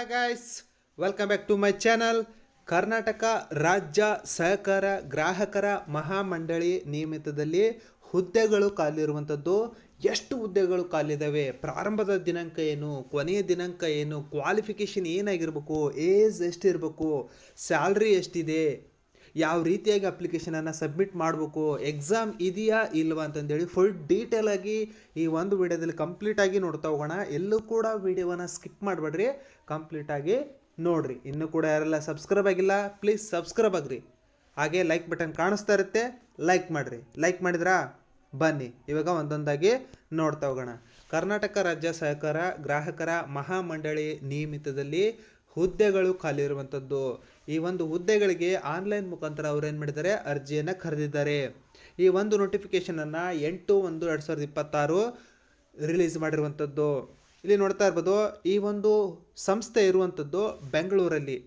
Hi guys, welcome back to my channel. Karnataka ರಾಜ್ಯ ಸಹಕಾರ ಗ್ರಾಹಕರ ಮಹಾಮಂಡಳಿ ನಿಯಮಿತದಲ್ಲಿ ಹುದ್ದೆಗಳು ಖಾಲಿರುವಂಥದ್ದು. ಎಷ್ಟು ಹುದ್ದೆಗಳು ಖಾಲಿದ್ದಾವೆ, ಪ್ರಾರಂಭದ ದಿನಾಂಕ ಏನು, ಕೊನೆಯ ದಿನಾಂಕ ಏನು, ಕ್ವಾಲಿಫಿಕೇಷನ್ ಏನಾಗಿರ್ಬೇಕು, ಏಜ್ ಎಷ್ಟಿರಬೇಕು, ಸ್ಯಾಲ್ರಿ ಎಷ್ಟಿದೆ, ಯಾವ ರೀತಿಯಾಗಿ ಅಪ್ಲಿಕೇಶನನ್ನು ಸಬ್ಮಿಟ್ ಮಾಡಬೇಕು, ಎಕ್ಸಾಮ್ ಇದೆಯಾ ಇಲ್ವಾ ಅಂತಂದೇಳಿ ಫುಲ್ ಡೀಟೇಲಾಗಿ ಈ ಒಂದು ವಿಡಿಯೋದಲ್ಲಿ ಕಂಪ್ಲೀಟಾಗಿ ನೋಡ್ತಾ ಹೋಗೋಣ. ಎಲ್ಲೂ ಕೂಡ ವಿಡಿಯೋವನ್ನು ಸ್ಕಿಪ್ ಮಾಡಬೇಡ್ರಿ, ಕಂಪ್ಲೀಟಾಗಿ ನೋಡಿರಿ. ಇನ್ನೂ ಕೂಡ ಯಾರೆಲ್ಲ ಸಬ್ಸ್ಕ್ರೈಬ್ ಆಗಿಲ್ಲ ಪ್ಲೀಸ್ ಸಬ್ಸ್ಕ್ರೈಬ್ ಆಗ್ರಿ. ಹಾಗೆ ಲೈಕ್ ಬಟನ್ ಕಾಣಿಸ್ತಾ ಇರುತ್ತೆ, ಲೈಕ್ ಮಾಡಿರಿ. ಲೈಕ್ ಮಾಡಿದ್ರಾ? ಬನ್ನಿ ಇವಾಗ ಒಂದೊಂದಾಗಿ ನೋಡ್ತಾ ಹೋಗೋಣ. ಕರ್ನಾಟಕ ರಾಜ್ಯ ಸಹಕಾರ ಗ್ರಾಹಕರ ಮಹಾಮಂಡಳಿ ನಿಯಮಿತದಲ್ಲಿ ಹುದ್ದೆಗಳು ಖಾಲಿ ಇರುವಂಥದ್ದು. ಈ ಒಂದು ಹುದ್ದೆಗಳಿಗೆ ಆನ್ಲೈನ್ ಮುಖಾಂತರ ಅವ್ರು ಏನು ಮಾಡಿದ್ದಾರೆ, ಅರ್ಜಿಯನ್ನು ಕರೆದಿದ್ದಾರೆ. ಈ ಒಂದು ನೋಟಿಫಿಕೇಷನನ್ನು 8/1/2026 ರಿಲೀಸ್ ಮಾಡಿರುವಂಥದ್ದು. ಇಲ್ಲಿ ನೋಡ್ತಾ ಇರ್ಬೋದು, ಈ ಒಂದು ಸಂಸ್ಥೆ ಇರುವಂಥದ್ದು ಬೆಂಗಳೂರಲ್ಲಿ.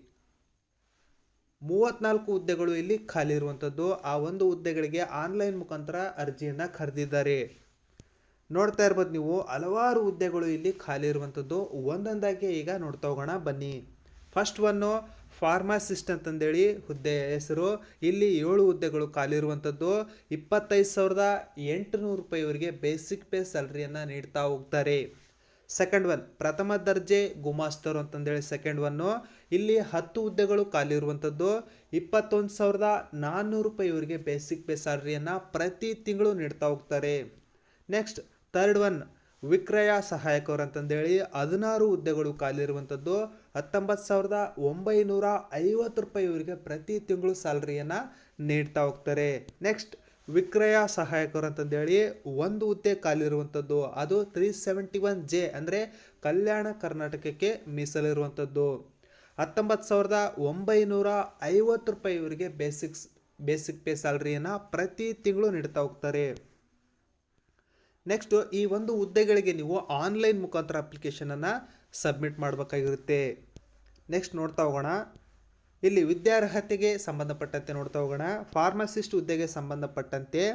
34 ಹುದ್ದೆಗಳು ಇಲ್ಲಿ ಖಾಲಿ ಇರುವಂಥದ್ದು. ಆ ಒಂದು ಹುದ್ದೆಗಳಿಗೆ ಆನ್ಲೈನ್ ಮುಖಾಂತರ ಅರ್ಜಿಯನ್ನು ಕರೆದಿದ್ದಾರೆ. ನೋಡ್ತಾ ಇರ್ಬೋದು ನೀವು, ಹಲವಾರು ಹುದ್ದೆಗಳು ಇಲ್ಲಿ ಖಾಲಿ ಇರುವಂಥದ್ದು. ಒಂದೊಂದಾಗಿ ಈಗ ನೋಡ್ತಾ ಹೋಗೋಣ ಬನ್ನಿ. ಫಸ್ಟ್ ಒನ್ನು ಫಾರ್ಮಾಸಿಸ್ಟ್ ಅಂತಂದೇಳಿ ಹುದ್ದೆಯ ಹೆಸರು. ಇಲ್ಲಿ 7 ಹುದ್ದೆಗಳು ಖಾಲಿ ಇರುವಂಥದ್ದು. 25,800 ರೂಪಾಯಿವರೆಗೆ ಬೇಸಿಕ್ ಪೇ ಸ್ಯಾಲ್ರಿಯನ್ನು ನೀಡ್ತಾ ಹೋಗ್ತಾರೆ. ಸೆಕೆಂಡ್ ಒನ್ ಪ್ರಥಮ ದರ್ಜೆ ಗುಮಾಸ್ತರು ಅಂತಂದೇಳಿ ಸೆಕೆಂಡ್ ಒನ್ನು. ಇಲ್ಲಿ 10 ಹುದ್ದೆಗಳು ಖಾಲಿ ಇರುವಂಥದ್ದು. 21,400 ರೂಪಾಯಿವರೆಗೆ ಬೇಸಿಕ್ ಪೇ ಸ್ಯಾಲ್ರಿಯನ್ನು ಪ್ರತಿ ತಿಂಗಳು ನೀಡ್ತಾ ಹೋಗ್ತಾರೆ. ನೆಕ್ಸ್ಟ್ ಥರ್ಡ್ ಒನ್ ವಿಕ್ರಯ ಸಹಾಯಕರು ಅಂತಂದೇಳಿ 16 ಹುದ್ದೆಗಳು ಖಾಲಿ ಇರುವಂಥದ್ದು. 19,950 ರೂಪಾಯಿವರೆಗೆ ಪ್ರತಿ ತಿಂಗಳು ಸ್ಯಾಲ್ರಿಯನ್ನು ನೀಡ್ತಾ ಹೋಗ್ತಾರೆ. ನೆಕ್ಸ್ಟ್ ವಿಕ್ರಯ ಸಹಾಯಕರು ಅಂತಂದೇಳಿ 1 ಹುದ್ದೆ ಖಾಲಿ ಇರುವಂಥದ್ದು. ಅದು 371J ಅಂದರೆ ಕಲ್ಯಾಣ ಕರ್ನಾಟಕಕ್ಕೆ ಮೀಸಲಿರುವಂಥದ್ದು. 19,950 ರೂಪಾಯಿವರೆಗೆ ಬೇಸಿಕ್ ಪೇ ಸ್ಯಾಲ್ರಿಯನ್ನು ಪ್ರತಿ ತಿಂಗಳು ನೀಡ್ತಾ ಹೋಗ್ತಾರೆ. ನೆಕ್ಸ್ಟು ಈ ಒಂದು ಹುದ್ದೆಗಳಿಗೆ ನೀವು ಆನ್ಲೈನ್ ಮುಖಾಂತರ ಅಪ್ಲಿಕೇಶನನ್ನು ಸಬ್ಮಿಟ್ ಮಾಡಬೇಕಾಗಿರುತ್ತೆ. ನೆಕ್ಸ್ಟ್ ನೋಡ್ತಾ ಹೋಗೋಣ. ಇಲ್ಲಿ ವಿದ್ಯಾರ್ಹತೆಗೆ ಸಂಬಂಧಪಟ್ಟಂತೆ ನೋಡ್ತಾ ಹೋಗೋಣ. ಫಾರ್ಮಸಿಸ್ಟ್ ಹುದ್ದೆಗೆ ಸಂಬಂಧಪಟ್ಟಂತೆ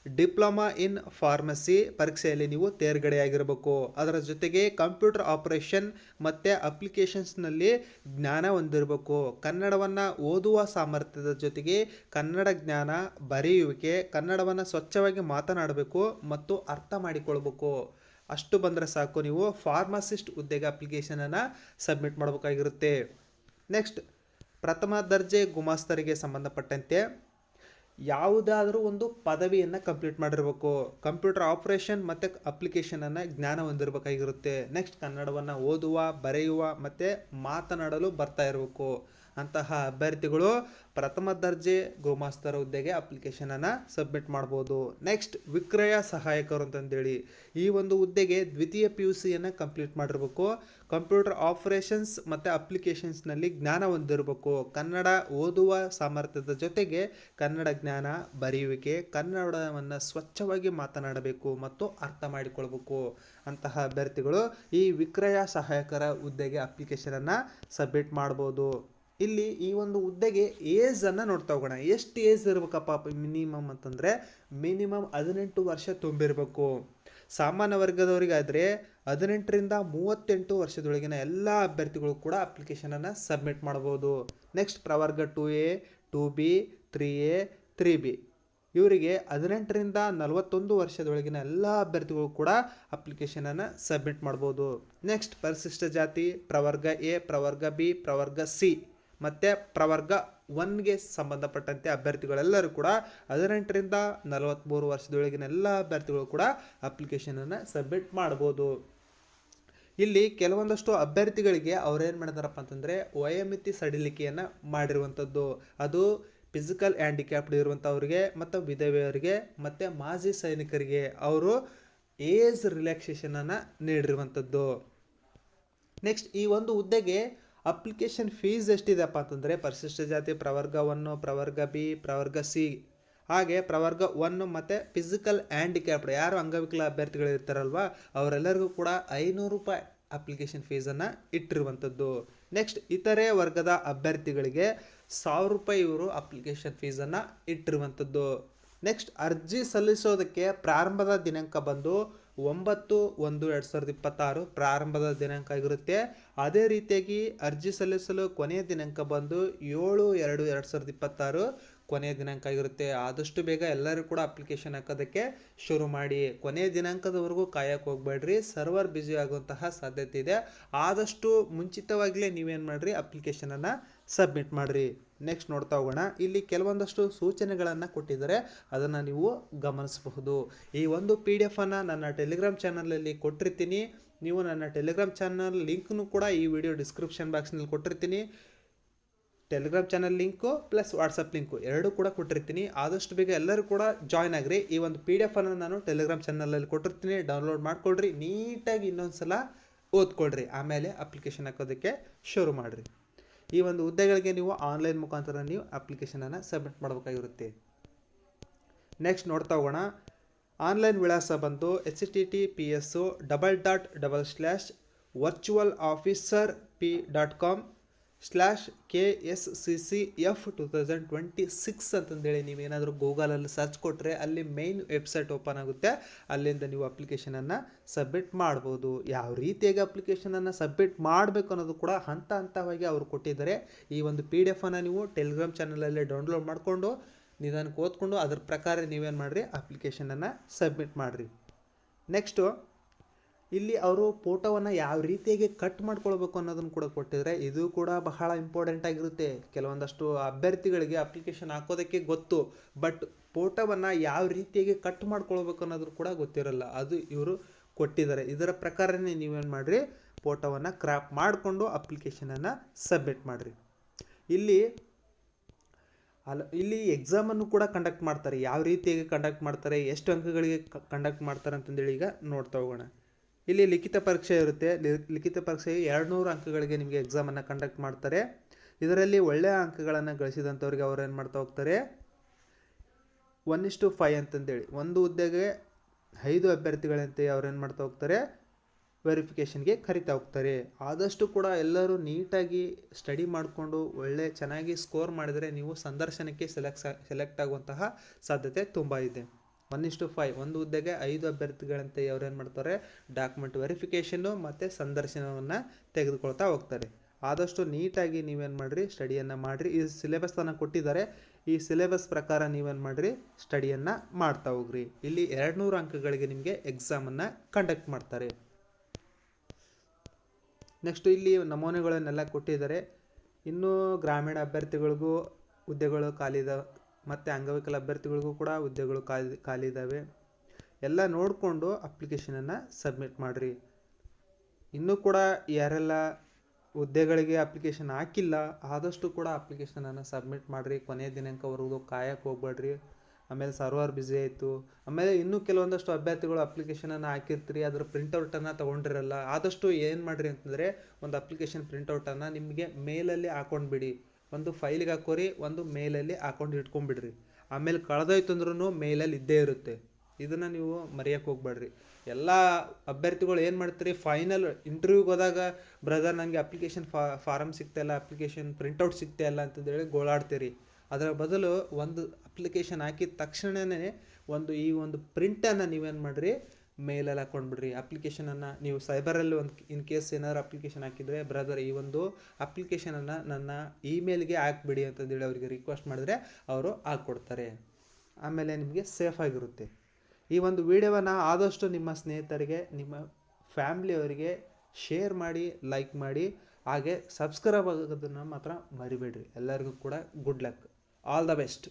ಡಿಪ್ಲೊಮಾ ಇನ್ ಫಾರ್ಮಸಿ ಪರೀಕ್ಷೆಯಲ್ಲಿ ನೀವು ತೇರ್ಗಡೆಯಾಗಿರಬೇಕು. ಅದರ ಜೊತೆಗೆ ಕಂಪ್ಯೂಟರ್ ಆಪರೇಷನ್ ಮತ್ತು ಅಪ್ಲಿಕೇಶನ್ಸ್ನಲ್ಲಿ ಜ್ಞಾನ ಹೊಂದಿರಬೇಕು. ಕನ್ನಡವನ್ನು ಓದುವ ಸಾಮರ್ಥ್ಯದ ಜೊತೆಗೆ ಕನ್ನಡ ಜ್ಞಾನ, ಬರೆಯುವಿಕೆ, ಕನ್ನಡವನ್ನು ಸ್ವಚ್ಛವಾಗಿ ಮಾತನಾಡಬೇಕು ಮತ್ತು ಅರ್ಥ ಮಾಡಿಕೊಳ್ಬೇಕು. ಅಷ್ಟು ಬಂದರೆ ಸಾಕು, ನೀವು ಫಾರ್ಮಸಿಸ್ಟ್ ಹುದ್ದೆಗೆ ಅಪ್ಲಿಕೇಶನನ್ನು ಸಬ್ಮಿಟ್ ಮಾಡಬೇಕಾಗಿರುತ್ತೆ. ನೆಕ್ಸ್ಟ್ ಪ್ರಥಮ ದರ್ಜೆ ಗುಮಾಸ್ತರಿಗೆ ಸಂಬಂಧಪಟ್ಟಂತೆ ಯಾವುದಾದ್ರೂ ಒಂದು ಪದವಿಯನ್ನು ಕಂಪ್ಲೀಟ್ ಮಾಡಿರಬೇಕು. ಕಂಪ್ಯೂಟರ್ ಆಪರೇಷನ್ ಮತ್ತು ಅಪ್ಲಿಕೇಶನನ್ನು ಜ್ಞಾನ ಹೊಂದಿರಬೇಕಾಗಿರುತ್ತೆ. ನೆಕ್ಸ್ಟ್ ಕನ್ನಡವನ್ನು ಓದುವ, ಬರೆಯುವ ಮತ್ತು ಮಾತನಾಡಲು ಬರ್ತಾ ಇರಬೇಕು. ಅಂತಹ ಅಭ್ಯರ್ಥಿಗಳು ಪ್ರಥಮ ದರ್ಜೆ ಗುಮಾಸ್ತರ ಹುದ್ದೆಗೆ ಅಪ್ಲಿಕೇಶನನ್ನು ಸಬ್ಮಿಟ್ ಮಾಡ್ಬೋದು. ನೆಕ್ಸ್ಟ್ ವಿಕ್ರಯ ಸಹಾಯಕರು ಅಂತಂದೇಳಿ ಈ ಒಂದು ಹುದ್ದೆಗೆ ದ್ವಿತೀಯ PUCಯನ್ನು ಕಂಪ್ಲೀಟ್ ಮಾಡಿರಬೇಕು. ಕಂಪ್ಯೂಟರ್ ಆಪರೇಷನ್ಸ್ ಮತ್ತು ಅಪ್ಲಿಕೇಶನ್ಸ್ನಲ್ಲಿ ಜ್ಞಾನ ಹೊಂದಿರಬೇಕು. ಕನ್ನಡ ಓದುವ ಸಾಮರ್ಥ್ಯದ ಜೊತೆಗೆ ಕನ್ನಡ ಜ್ಞಾನ, ಬರೆಯುವಿಕೆ, ಕನ್ನಡವನ್ನು ಸ್ವಚ್ಛವಾಗಿ ಮಾತನಾಡಬೇಕು ಮತ್ತು ಅರ್ಥ ಮಾಡಿಕೊಳ್ಬೇಕು. ಅಂತಹ ಅಭ್ಯರ್ಥಿಗಳು ಈ ವಿಕ್ರಯ ಸಹಾಯಕರ ಹುದ್ದೆಗೆ ಅಪ್ಲಿಕೇಶನನ್ನು ಸಬ್ಮಿಟ್ ಮಾಡ್ಬೋದು. ಇಲ್ಲಿ ಈ ಒಂದು ಹುದ್ದೆಗೆ ಏಜನ್ನು ನೋಡ್ತಾ ಹೋಗೋಣ. ಎಷ್ಟು ಏಜ್ ಇರಬೇಕಪ್ಪ ಮಿನಿಮಮ್ ಅಂತಂದರೆ ಮಿನಿಮಮ್ 18 ವರ್ಷ ತುಂಬಿರಬೇಕು. ಸಾಮಾನ್ಯ ವರ್ಗದವರಿಗಾದರೆ 18ರಿಂದ 38 ವರ್ಷದೊಳಗಿನ ಎಲ್ಲ ಅಭ್ಯರ್ಥಿಗಳು ಕೂಡ ಅಪ್ಲಿಕೇಶನನ್ನು ಸಬ್ಮಿಟ್ ಮಾಡ್ಬೋದು. ನೆಕ್ಸ್ಟ್ ಪ್ರವರ್ಗ 2A, 2B, 3A, 3B ಇವರಿಗೆ 18ರಿಂದ 41 ವರ್ಷದೊಳಗಿನ ಎಲ್ಲ ಅಭ್ಯರ್ಥಿಗಳು ಕೂಡ ಅಪ್ಲಿಕೇಶನನ್ನು ಸಬ್ಮಿಟ್ ಮಾಡ್ಬೋದು. ನೆಕ್ಸ್ಟ್ ಪರಿಶಿಷ್ಟ ಜಾತಿ ಪ್ರವರ್ಗ A, ಪ್ರವರ್ಗ B, ಪ್ರವರ್ಗ C ಮತ್ತು ಪ್ರವರ್ಗ 1ಗೆ ಸಂಬಂಧಪಟ್ಟಂತೆ ಅಭ್ಯರ್ಥಿಗಳೆಲ್ಲರೂ ಕೂಡ 18ರಿಂದ 43 ವರ್ಷದೊಳಗಿನ ಎಲ್ಲ ಅಭ್ಯರ್ಥಿಗಳು ಕೂಡ ಅಪ್ಲಿಕೇಶನನ್ನು ಸಬ್ಮಿಟ್ ಮಾಡ್ಬೋದು. ಇಲ್ಲಿ ಕೆಲವೊಂದಷ್ಟು ಅಭ್ಯರ್ಥಿಗಳಿಗೆ ಅವ್ರೇನು ಮಾಡಿದಾರಪ್ಪ ಅಂತಂದರೆ ವಯೋಮಿತಿ ಸಡಿಲಿಕೆಯನ್ನು ಮಾಡಿರುವಂಥದ್ದು. ಅದು ಫಿಸಿಕಲ್ ಹ್ಯಾಂಡಿಕ್ಯಾಪ್ಡ್ ಇರುವಂಥವ್ರಿಗೆ ಮತ್ತು ವಿಧವೆಯರಿಗೆ ಮತ್ತು ಮಾಜಿ ಸೈನಿಕರಿಗೆ ಅವರು ಏಜ್ ರಿಲ್ಯಾಕ್ಸೇಷನನ್ನು ನೀಡಿರುವಂಥದ್ದು. ನೆಕ್ಸ್ಟ್ ಈ ಒಂದು ಹುದ್ದೆಗೆ ಅಪ್ಲಿಕೇಶನ್ ಫೀಸ್ ಎಷ್ಟಿದೆಪ್ಪ ಅಂತಂದರೆ ಪರಿಶಿಷ್ಟ ಜಾತಿ ಪ್ರವರ್ಗ 1, ಪ್ರವರ್ಗ B, ಪ್ರವರ್ಗ C ಹಾಗೆ ಪ್ರವರ್ಗ 1 ಮತ್ತು ಫಿಸಿಕಲ್ ಹ್ಯಾಂಡಿಕ್ಯಾಪ್ಡ್ ಯಾರು ಅಂಗವಿಕಲ ಅಭ್ಯರ್ಥಿಗಳು ಇರ್ತಾರಲ್ವ ಅವರೆಲ್ಲರಿಗೂ ಕೂಡ 500 ರೂಪಾಯಿ ಅಪ್ಲಿಕೇಶನ್ ಫೀಸನ್ನು ಇಟ್ಟಿರುವಂಥದ್ದು. ನೆಕ್ಸ್ಟ್ ಇತರೆ ವರ್ಗದ ಅಭ್ಯರ್ಥಿಗಳಿಗೆ 1000 ರೂಪಾಯಿ ಇವರು ಅಪ್ಲಿಕೇಶನ್ ಫೀಸನ್ನು ಇಟ್ಟಿರುವಂಥದ್ದು. ನೆಕ್ಸ್ಟ್ ಅರ್ಜಿ ಸಲ್ಲಿಸೋದಕ್ಕೆ ಪ್ರಾರಂಭದ ದಿನಾಂಕ ಬಂದು 9/1/2026 ಪ್ರಾರಂಭದ ದಿನಾಂಕ ಆಗಿರುತ್ತೆ. ಅದೇ ರೀತಿಯಾಗಿ ಅರ್ಜಿ ಸಲ್ಲಿಸಲು ಕೊನೆಯ ದಿನಾಂಕ ಬಂದು 7/2/2026 ಕೊನೆಯ ದಿನಾಂಕ ಆಗಿರುತ್ತೆ. ಆದಷ್ಟು ಬೇಗ ಎಲ್ಲರೂ ಕೂಡ ಅಪ್ಲಿಕೇಶನ್ ಹಾಕೋದಕ್ಕೆ ಶುರು ಮಾಡಿ. ಕೊನೆಯ ದಿನಾಂಕದವರೆಗೂ ಕಾಯಕ್ಕೆ ಹೋಗ್ಬೇಡ್ರಿ, ಸರ್ವರ್ ಬ್ಯುಸಿ ಆಗುವಂತಹ ಸಾಧ್ಯತೆ ಇದೆ. ಆದಷ್ಟು ಮುಂಚಿತವಾಗಲೇ ನೀವೇನು ಮಾಡಿರಿ, ಅಪ್ಲಿಕೇಶನನ್ನು ಸಬ್ಮಿಟ್ ಮಾಡಿರಿ. ನೆಕ್ಸ್ಟ್ ನೋಡ್ತಾ ಹೋಗೋಣ. ಇಲ್ಲಿ ಕೆಲವೊಂದಷ್ಟು ಸೂಚನೆಗಳನ್ನು ಕೊಟ್ಟಿದ್ದಾರೆ, ಅದನ್ನು ನೀವು ಗಮನಿಸಬಹುದು. ಈ ಒಂದು PDF ಅನ್ನು ನನ್ನ ಟೆಲಿಗ್ರಾಮ್ ಚಾನಲಲ್ಲಿ ಕೊಟ್ಟಿರ್ತೀನಿ. ನೀವು ನನ್ನ ಟೆಲಿಗ್ರಾಮ್ ಚಾನಲ್ ಲಿಂಕ್ನು ಕೂಡ ಈ ವಿಡಿಯೋ ಡಿಸ್ಕ್ರಿಪ್ಷನ್ ಬಾಕ್ಸ್ನಲ್ಲಿ ಕೊಟ್ಟಿರ್ತೀನಿ. Telegram channel link plus WhatsApp link ಎರಡೂ ಕೂಡ ಕೊಟ್ಟಿರ್ತೀನಿ. ಆದಷ್ಟು ಬೇಗ ಎಲ್ಲರೂ ಕೂಡ ಜಾಯ್ನ್ ಆಗ್ರಿ. ಈ ಒಂದು PDF ಅನ್ನು ನಾನು ಟೆಲಿಗ್ರಾಮ್ ಚಾನಲಲ್ಲಿ ಕೊಟ್ಟಿರ್ತೀನಿ, ಡೌನ್ಲೋಡ್ ಮಾಡ್ಕೊಳ್ರಿ, ನೀಟಾಗಿ ಇನ್ನೊಂದು ಸಲ ಓದ್ಕೊಳ್ರಿ, ಆಮೇಲೆ ಅಪ್ಲಿಕೇಶನ್ ಹಾಕೋದಕ್ಕೆ ಶುರು ಮಾಡಿರಿ. ಈ ಒಂದು ಹುದ್ದೆಗಳಿಗೆ ನೀವು ಆನ್ಲೈನ್ ಮುಖಾಂತರ ನೀವು ಅಪ್ಲಿಕೇಶನನ್ನು ಸಬ್ಮಿಟ್ ಮಾಡಬೇಕಾಗಿರುತ್ತೆ. ನೆಕ್ಸ್ಟ್ ನೋಡ್ತಾ ಹೋಗೋಣ. ಆನ್ಲೈನ್ ವಿಳಾಸ ಬಂದು https://virtualofficer.com/KSCCF2026 ಅಂತಂದೇಳಿ ನೀವೇನಾದರೂ ಗೂಗಲಲ್ಲಿ ಸರ್ಚ್ ಕೊಟ್ಟರೆ ಅಲ್ಲಿ ಮೇನ್ ವೆಬ್ಸೈಟ್ ಓಪನ್ ಆಗುತ್ತೆ. ಅಲ್ಲಿಂದ ನೀವು ಅಪ್ಲಿಕೇಶನನ್ನು ಸಬ್ಮಿಟ್ ಮಾಡ್ಬೋದು. ಯಾವ ರೀತಿಯಾಗಿ ಅಪ್ಲಿಕೇಶನನ್ನು ಸಬ್ಮಿಟ್ ಮಾಡಬೇಕು ಅನ್ನೋದು ಕೂಡ ಹಂತ ಹಂತವಾಗಿ ಅವರು ಕೊಟ್ಟಿದ್ದಾರೆ. ಈ ಒಂದು PDF ಅನ್ನು ನೀವು ಟೆಲಿಗ್ರಾಮ್ ಚಾನಲಲ್ಲಿ ಡೌನ್ಲೋಡ್ ಮಾಡಿಕೊಂಡು ನಿಧಾನಕ್ಕೆ ಓದ್ಕೊಂಡು ಅದ್ರ ಪ್ರಕಾರ ನೀವೇನು ಮಾಡಿರಿ, ಅಪ್ಲಿಕೇಶನನ್ನು ಸಬ್ಮಿಟ್ ಮಾಡಿರಿ. ನೆಕ್ಸ್ಟು ಇಲ್ಲಿ ಅವರು ಫೋಟೋವನ್ನು ಯಾವ ರೀತಿಯಾಗಿ ಕಟ್ ಮಾಡ್ಕೊಳ್ಬೇಕು ಅನ್ನೋದನ್ನು ಕೂಡ ಕೊಟ್ಟಿದ್ದಾರೆ. ಇದು ಕೂಡ ಬಹಳ ಇಂಪಾರ್ಟೆಂಟ್ ಆಗಿರುತ್ತೆ. ಕೆಲವೊಂದಷ್ಟು ಅಭ್ಯರ್ಥಿಗಳಿಗೆ ಅಪ್ಲಿಕೇಶನ್ ಹಾಕೋದಕ್ಕೆ ಗೊತ್ತು, ಬಟ್ ಫೋಟೋವನ್ನು ಯಾವ ರೀತಿಯಾಗಿ ಕಟ್ ಮಾಡ್ಕೊಳ್ಬೇಕು ಅನ್ನೋದು ಕೂಡ ಗೊತ್ತಿರಲ್ಲ. ಅದು ಇವರು ಕೊಟ್ಟಿದ್ದಾರೆ. ಇದರ ಪ್ರಕಾರನೇ ನೀವೇನು ಮಾಡಿರಿ, ಫೋಟೋವನ್ನು ಕ್ರಾಪ್ ಮಾಡಿಕೊಂಡು ಅಪ್ಲಿಕೇಶನನ್ನು ಸಬ್ಮಿಟ್ ಮಾಡಿರಿ. ಇಲ್ಲಿ ಎಕ್ಸಾಮನ್ನು ಕೂಡ ಕಂಡಕ್ಟ್ ಮಾಡ್ತಾರೆ. ಯಾವ ರೀತಿಯಾಗಿ ಕಂಡಕ್ಟ್ ಮಾಡ್ತಾರೆ, ಎಷ್ಟು ಅಂಕಗಳಿಗೆ ಕಂಡಕ್ಟ್ ಮಾಡ್ತಾರೆ ಅಂತಂದೇಳಿ ಈಗ ನೋಡ್ತಾ ಹೋಗೋಣ. ಇಲ್ಲಿ ಲಿಖಿತ ಪರೀಕ್ಷೆ ಇರುತ್ತೆ. ಲಿಖಿತ ಪರೀಕ್ಷೆಗೆ 200 ಅಂಕಗಳಿಗೆ ನಿಮಗೆ ಎಕ್ಸಾಮನ್ನು ಕಂಡಕ್ಟ್ ಮಾಡ್ತಾರೆ. ಇದರಲ್ಲಿ ಒಳ್ಳೆಯ ಅಂಕಗಳನ್ನು ಗಳಿಸಿದಂಥವ್ರಿಗೆ ಅವ್ರು ಏನು ಮಾಡ್ತಾ ಹೋಗ್ತಾರೆ, 1:5 ಅಂತಂದೇಳಿ ಒಂದು ಹುದ್ದೆಗೆ 5 ಅಭ್ಯರ್ಥಿಗಳಂತೆ ಅವ್ರು ಏನು ಮಾಡ್ತಾ ಹೋಗ್ತಾರೆ, ವೆರಿಫಿಕೇಷನ್ಗೆ ಕರಿತಾ ಹೋಗ್ತಾರೆ. ಆದಷ್ಟು ಕೂಡ ಎಲ್ಲರೂ ನೀಟಾಗಿ ಸ್ಟಡಿ ಮಾಡಿಕೊಂಡು ಚೆನ್ನಾಗಿ ಸ್ಕೋರ್ ಮಾಡಿದರೆ ನೀವು ಸಂದರ್ಶನಕ್ಕೆ ಸೆಲೆಕ್ಟ್ ಆಗುವಂತಹ ಸಾಧ್ಯತೆ ತುಂಬ ಇದೆ. 1:5 ಒಂದು ಹುದ್ದೆಗೆ 5 ಅಭ್ಯರ್ಥಿಗಳಂತೆ ಅವ್ರು ಏನು ಮಾಡ್ತಾರೆ, ಡಾಕ್ಯುಮೆಂಟ್ ವೆರಿಫಿಕೇಷನ್ನು ಮತ್ತು ಸಂದರ್ಶನವನ್ನು ತೆಗೆದುಕೊಳ್ತಾ ಹೋಗ್ತಾರೆ. ಆದಷ್ಟು ನೀಟಾಗಿ ನೀವೇನು ಮಾಡಿರಿ, ಸ್ಟಡಿಯನ್ನು ಮಾಡಿರಿ. ಈ ಸಿಲೆಬಸ್ಸನ್ನು ಕೊಟ್ಟಿದ್ದಾರೆ, ಈ ಸಿಲೆಬಸ್ ಪ್ರಕಾರ ನೀವೇನು ಮಾಡಿರಿ, ಸ್ಟಡಿಯನ್ನು ಮಾಡ್ತಾ ಹೋಗ್ರಿ. ಇಲ್ಲಿ 200 ಅಂಕಗಳಿಗೆ ನಿಮಗೆ ಎಕ್ಸಾಮನ್ನು ಕಂಡಕ್ಟ್ ಮಾಡ್ತಾರೆ. ನೆಕ್ಸ್ಟು ಇಲ್ಲಿ ನಮೂನೆಗಳನ್ನೆಲ್ಲ ಕೊಟ್ಟಿದ್ದಾರೆ. ಇನ್ನೂ ಗ್ರಾಮೀಣ ಅಭ್ಯರ್ಥಿಗಳಿಗೂ ಹುದ್ದೆಗಳು ಖಾಲಿ ಇದಾವೆ, ಮತ್ತು ಅಂಗವಿಕಲ ಅಭ್ಯರ್ಥಿಗಳಿಗೂ ಕೂಡ ಹುದ್ದೆಗಳು ಖಾಲಿ ಇದ್ದಾವೆ. ಎಲ್ಲ ನೋಡಿಕೊಂಡು ಅಪ್ಲಿಕೇಶನನ್ನು ಸಬ್ಮಿಟ್ ಮಾಡಿರಿ. ಇನ್ನೂ ಕೂಡ ಯಾರೆಲ್ಲ ಹುದ್ದೆಗಳಿಗೆ ಅಪ್ಲಿಕೇಶನ್ ಹಾಕಿಲ್ಲ, ಆದಷ್ಟು ಕೂಡ ಅಪ್ಲಿಕೇಶನನ್ನು ಸಬ್ಮಿಟ್ ಮಾಡಿರಿ. ಕೊನೆಯ ದಿನಾಂಕವರೆಗೂ ಕಾಯಕ್ಕೆ ಹೋಗ್ಬೇಡ್ರಿ. ಆಮೇಲೆ ಸರ್ವರ್ ಬ್ಯುಸಿ ಆಯಿತು. ಆಮೇಲೆ ಇನ್ನೂ ಕೆಲವೊಂದಷ್ಟು ಅಭ್ಯರ್ಥಿಗಳು ಅಪ್ಲಿಕೇಶನನ್ನು ಹಾಕಿರ್ತೀರಿ, ಅದರ ಪ್ರಿಂಟೌಟನ್ನು ತೊಗೊಂಡಿರಲ್ಲ. ಆದಷ್ಟು ಏನು ಮಾಡಿರಿ ಅಂತಂದರೆ, ಒಂದು ಅಪ್ಲಿಕೇಶನ್ ಪ್ರಿಂಟೌಟನ್ನು ನಿಮಗೆ ಮೇಲಲ್ಲಿ ಹಾಕೊಂಡ್ಬಿಡಿ. ಒಂದು ಫೈಲಿಗೆ ಹಾಕೋರಿ, ಒಂದು ಮೇಲಲ್ಲಿ ಹಾಕೊಂಡು ಇಟ್ಕೊಂಡ್ಬಿಡ್ರಿ. ಆಮೇಲೆ ಕಳೆದೋಯ್ತು ಅಂದ್ರೂ ಮೇಲಲ್ಲಿ ಇದ್ದೇ ಇರುತ್ತೆ. ಇದನ್ನು ನೀವು ಮರೆಯೋಕ್ಕೆ ಹೋಗ್ಬೇಡ್ರಿ. ಎಲ್ಲ ಅಭ್ಯರ್ಥಿಗಳು ಏನು ಮಾಡ್ತೀರಿ, ಫೈನಲ್ ಇಂಟರ್ವ್ಯೂಗೆ ಹೋದಾಗ ಬ್ರದರ್ ನನಗೆ ಅಪ್ಲಿಕೇಶನ್ ಫಾರಮ್ ಸಿಗ್ತಾಯಿಲ್ಲ, ಅಪ್ಲಿಕೇಶನ್ ಪ್ರಿಂಟೌಟ್ ಸಿಗ್ತಾಯಿಲ್ಲ ಅಂತಂದೇಳಿ ಗೋಳಾಡ್ತೀರಿ. ಅದರ ಬದಲು ಒಂದು ಅಪ್ಲಿಕೇಶನ್ ಹಾಕಿದ ತಕ್ಷಣವೇ ಈ ಒಂದು ಪ್ರಿಂಟನ್ನು ನೀವೇನು ಮಾಡಿರಿ, ಮೇಲಲ್ಲಿ ಹಾಕ್ಕೊಂಡ್ಬಿಡ್ರಿ. ಅಪ್ಲಿಕೇಶನನ್ನು ನೀವು ಸೈಬರಲ್ಲಿ ಇನ್ ಕೇಸ್ ಏನಾದ್ರು ಅಪ್ಲಿಕೇಶನ್ ಹಾಕಿದರೆ, ಬ್ರದರ್ ಈ ಒಂದು ಅಪ್ಲಿಕೇಶನನ್ನು ನನ್ನ ಇಮೇಲ್ಗೆ ಹಾಕ್ಬಿಡಿ ಅಂತಂದೇಳಿ ಅವರಿಗೆ ರಿಕ್ವೆಸ್ಟ್ ಮಾಡಿದ್ರೆ ಅವರು ಹಾಕ್ಕೊಡ್ತಾರೆ. ಆಮೇಲೆ ನಿಮಗೆ ಸೇಫ್ ಆಗಿರುತ್ತೆ. ಈ ಒಂದು ವಿಡಿಯೋವನ್ನು ಆದಷ್ಟು ನಿಮ್ಮ ಸ್ನೇಹಿತರಿಗೆ, ನಿಮ್ಮ ಫ್ಯಾಮ್ಲಿಯವರಿಗೆ ಶೇರ್ ಮಾಡಿ, ಲೈಕ್ ಮಾಡಿ, ಹಾಗೆ ಸಬ್ಸ್ಕ್ರೈಬ್ ಆಗೋದನ್ನು ಮಾತ್ರ ಮರಿಬೇಡ್ರಿ. ಎಲ್ಲರಿಗೂ ಕೂಡ good luck, all the best.